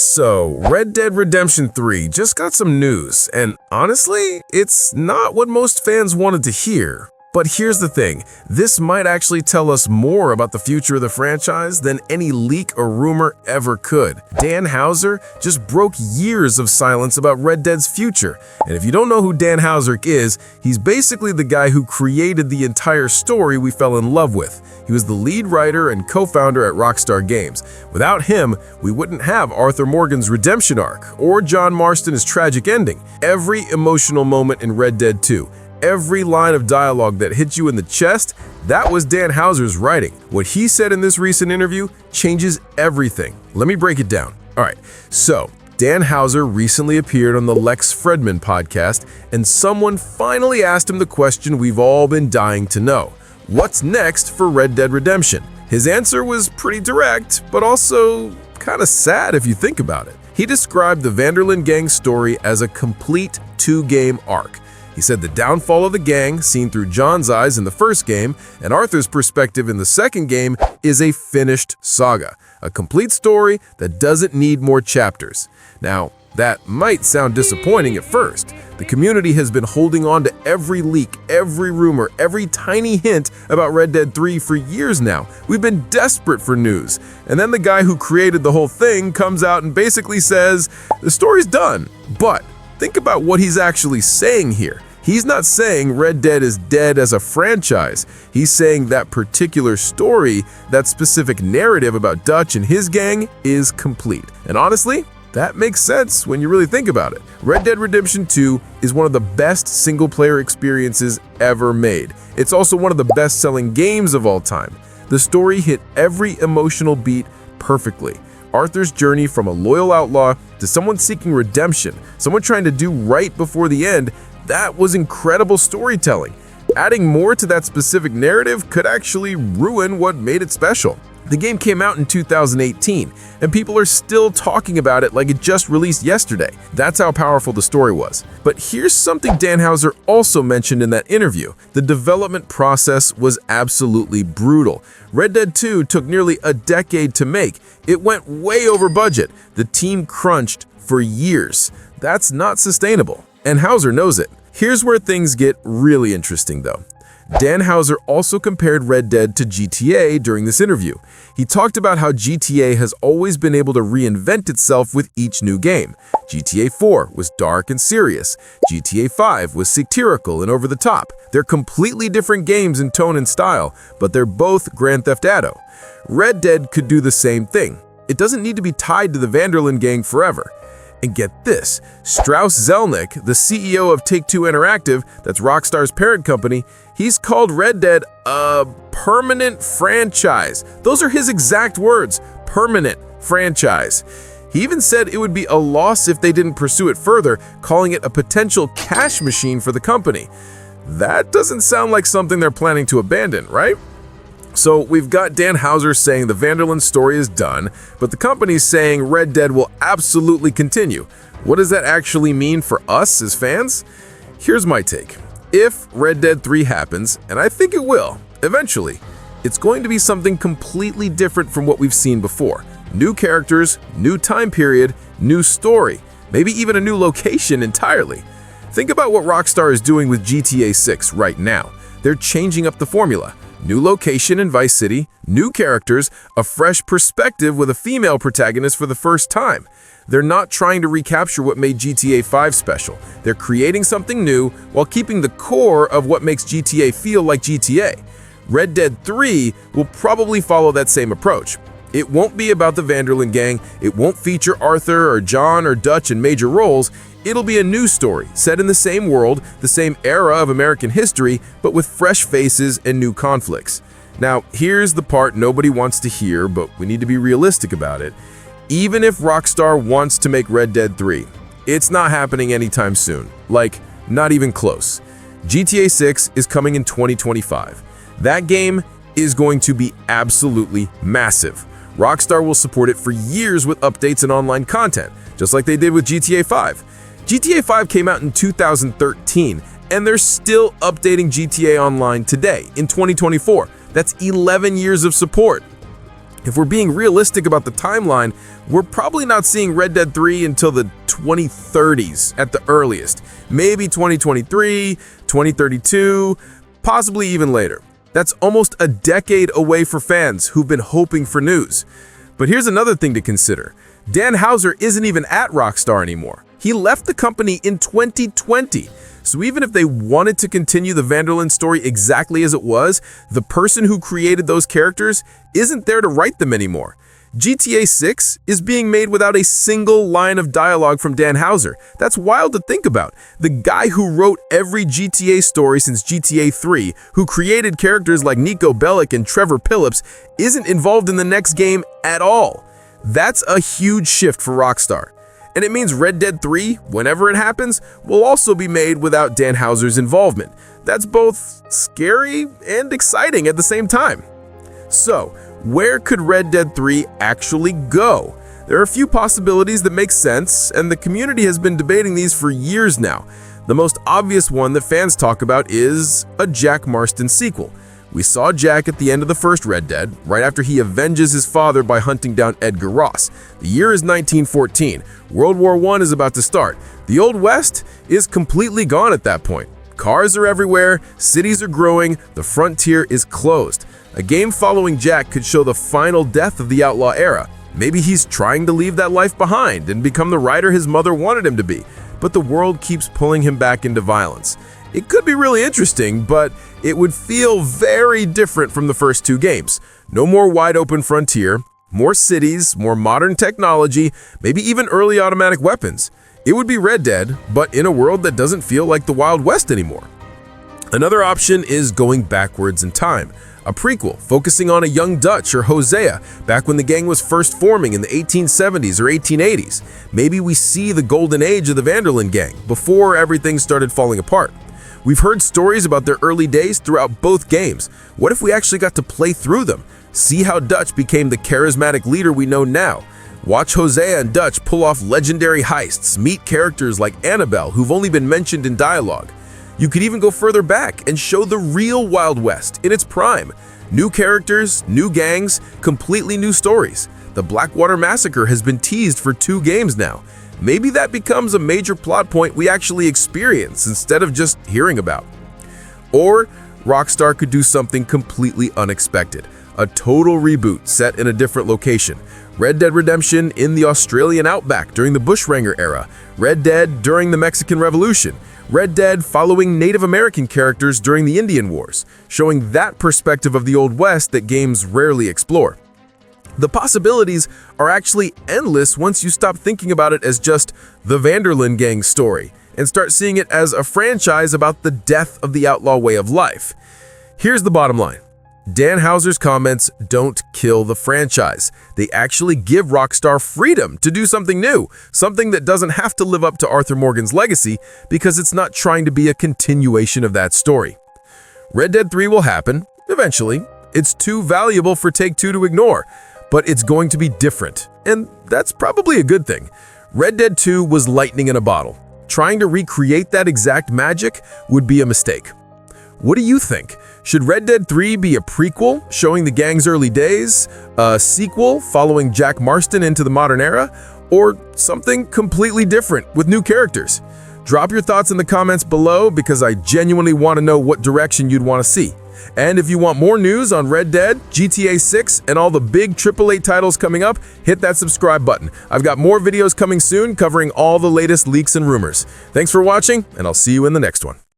So, Red Dead Redemption 3 just got some news, and honestly, it's not what most fans wanted to hear. But here's the thing, this might actually tell us more about the future of the franchise than any leak or rumor ever could. Dan Houser just broke years of silence about Red Dead's future. And if you don't know who Dan Houser is, he's basically the guy who created the entire story we fell in love with. He was the lead writer and co-founder at Rockstar Games. Without him, we wouldn't have Arthur Morgan's redemption arc or John Marston's tragic ending. Every emotional moment in Red Dead 2, every line of dialogue that hit you in the chest, that was Dan Houser's writing. What he said in this recent interview changes everything. Let me break it down. All right, so Dan Houser recently appeared on the Lex Fridman podcast, and someone finally asked him the question we've all been dying to know. What's next for Red Dead Redemption? His answer was pretty direct, but also kind of sad if you think about it. He described the Van der Linde gang story as a complete two-game arc. He said the downfall of the gang, seen through John's eyes in the first game, and Arthur's perspective in the second game, is a finished saga. A complete story that doesn't need more chapters. Now, that might sound disappointing at first. The community has been holding on to every leak, every rumor, every tiny hint about Red Dead 3 for years now. We've been desperate for news. And then the guy who created the whole thing comes out and basically says, the story's done. But think about what he's actually saying here. He's not saying Red Dead is dead as a franchise. He's saying that particular story, that specific narrative about Dutch and his gang, is complete. And honestly, that makes sense when you really think about it. Red Dead Redemption 2 is one of the best single-player experiences ever made. It's also one of the best-selling games of all time. The story hit every emotional beat perfectly. Arthur's journey from a loyal outlaw to someone seeking redemption, someone trying to do right before the end, that was incredible storytelling. Adding more to that specific narrative could actually ruin what made it special. The game came out in 2018, and people are still talking about it like it just released yesterday. That's how powerful the story was. But here's something Dan Houser also mentioned in that interview. The development process was absolutely brutal. Red Dead 2 took nearly a decade to make. It went way over budget. The team crunched for years. That's not sustainable. And Houser knows it. Here's where things get really interesting though. Dan Houser also compared Red Dead to GTA during this interview. He talked about how GTA has always been able to reinvent itself with each new game. GTA 4 was dark and serious. GTA 5 was satirical and over the top. They're completely different games in tone and style, but they're both Grand Theft Auto. Red Dead could do the same thing. It doesn't need to be tied to the Van der Linde gang forever. And get this, Strauss Zelnick, the CEO of Take-Two Interactive, that's Rockstar's parent company, he's called Red Dead a permanent franchise. Those are his exact words, permanent franchise. He even said it would be a loss if they didn't pursue it further, calling it a potential cash machine for the company. That doesn't sound like something they're planning to abandon, right? So we've got Dan Houser saying the Van der Linde story is done, but the company's saying Red Dead will absolutely continue. What does that actually mean for us as fans? Here's my take. If Red Dead 3 happens, and I think it will, eventually, it's going to be something completely different from what we've seen before. New characters, new time period, new story, maybe even a new location entirely. Think about what Rockstar is doing with GTA 6 right now. They're changing up the formula. New location in Vice City, new characters, a fresh perspective with a female protagonist for the first time. They're not trying to recapture what made GTA 5 special. They're creating something new while keeping the core of what makes GTA feel like GTA. Red Dead 3 will probably follow that same approach. It won't be about the Van der Linde gang, it won't feature Arthur or John or Dutch in major roles. It'll be a new story, set in the same world, the same era of American history, but with fresh faces and new conflicts. Now, here's the part nobody wants to hear, but we need to be realistic about it. Even if Rockstar wants to make Red Dead 3, it's not happening anytime soon. Like, not even close. GTA 6 is coming in 2025. That game is going to be absolutely massive. Rockstar will support it for years with updates and online content, just like they did with GTA 5. GTA 5 came out in 2013, and they're still updating GTA Online today, in 2024. That's 11 years of support. If we're being realistic about the timeline, we're probably not seeing Red Dead 3 until the 2030s at the earliest. Maybe 2023, 2032, possibly even later. That's almost a decade away for fans who've been hoping for news. But here's another thing to consider. Dan Houser isn't even at Rockstar anymore. He left the company in 2020. So even if they wanted to continue the Van der Linde story exactly as it was, the person who created those characters isn't there to write them anymore. GTA 6 is being made without a single line of dialogue from Dan Houser. That's wild to think about. The guy who wrote every GTA story since GTA 3, who created characters like Nico Bellic and Trevor Phillips, isn't involved in the next game at all. That's a huge shift for Rockstar. And it means Red Dead 3, whenever it happens, will also be made without Dan Houser's involvement. That's both scary and exciting at the same time. So, where could Red Dead 3 actually go? There are a few possibilities that make sense, and the community has been debating these for years now. The most obvious one that fans talk about is a Jack Marston sequel. We saw Jack at the end of the first Red Dead, right after he avenges his father by hunting down Edgar Ross. The year is 1914. World War I is about to start. The Old West is completely gone at that point. Cars are everywhere, cities are growing, the frontier is closed. A game following Jack could show the final death of the outlaw era. Maybe he's trying to leave that life behind and become the writer his mother wanted him to be, but the world keeps pulling him back into violence. It could be really interesting, but it would feel very different from the first two games. No more wide-open frontier, more cities, more modern technology, maybe even early automatic weapons. It would be Red Dead, but in a world that doesn't feel like the Wild West anymore. Another option is going backwards in time. A prequel focusing on a young Dutch or Hosea back when the gang was first forming in the 1870s or 1880s. Maybe we see the golden age of the Van der Linde gang before everything started falling apart. We've heard stories about their early days throughout both games. What if we actually got to play through them? See how Dutch became the charismatic leader we know now. Watch Hosea and Dutch pull off legendary heists, meet characters like Annabelle who've only been mentioned in dialogue. You could even go further back and show the real Wild West in its prime. New characters, new gangs, completely new stories. The Blackwater Massacre has been teased for 2 games now. Maybe that becomes a major plot point we actually experience instead of just hearing about. Or Rockstar could do something completely unexpected. A total reboot set in a different location. Red Dead Redemption in the Australian outback during the Bushranger era. Red Dead during the Mexican Revolution. Red Dead following Native American characters during the Indian Wars, showing that perspective of the Old West that games rarely explore. The possibilities are actually endless once you stop thinking about it as just the Van der Linde gang story and start seeing it as a franchise about the death of the outlaw way of life. Here's the bottom line. Dan Houser's comments don't kill the franchise. They actually give Rockstar freedom to do something new, something that doesn't have to live up to Arthur Morgan's legacy because it's not trying to be a continuation of that story. Red Dead 3 will happen, eventually. It's too valuable for Take-Two to ignore, but it's going to be different, and that's probably a good thing. Red Dead 2 was lightning in a bottle. Trying to recreate that exact magic would be a mistake. What do you think? Should Red Dead 3 be a prequel showing the gang's early days, a sequel following Jack Marston into the modern era, or something completely different with new characters? Drop your thoughts in the comments below because I genuinely want to know what direction you'd want to see. And if you want more news on Red Dead, GTA 6, and all the big AAA titles coming up, hit that subscribe button. I've got more videos coming soon covering all the latest leaks and rumors. Thanks for watching, and I'll see you in the next one.